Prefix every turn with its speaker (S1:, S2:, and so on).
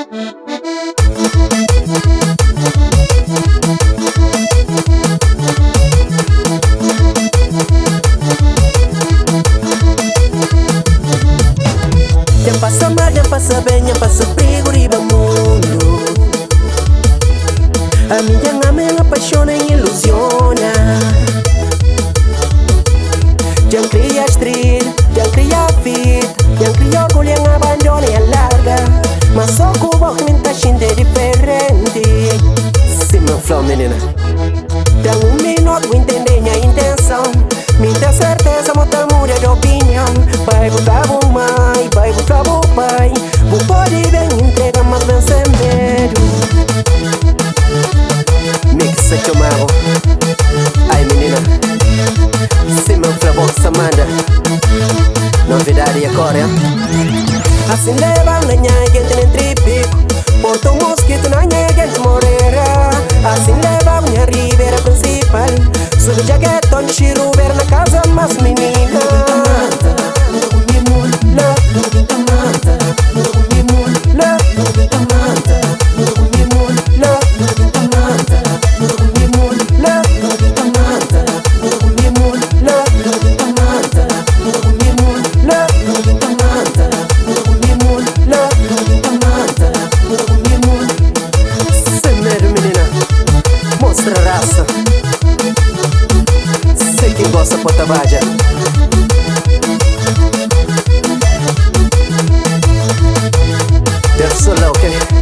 S1: Yang passa mal, yang passa bem, yang passa perigo riba mundo. A minha me apaixona e ilusiona. Yang cria street, yang cria fit, yang cria orgulho, yang abandona e alarga. Mas só que o boc nem tá xinde diferente. Se meu flow, menina, dá minuto entender minha intenção. Me dá certeza, mota muda de opinião. Vai botar o mãe, vai botar o pai. Vou pode bem entrega, mas vem sem medo. Mix se chamava. Ai menina, se meu flow Samanda. Novidade agora, hein? Assim leva na minha gente nem tripico. Porta um mosquito na minha gente morrerá. Assim leva a minha ribeira principal. Sube jaquetão, tiro ver na casa, mas menina mostra raça. Sei quem gosta pota vaja. Deve ser lá, ok?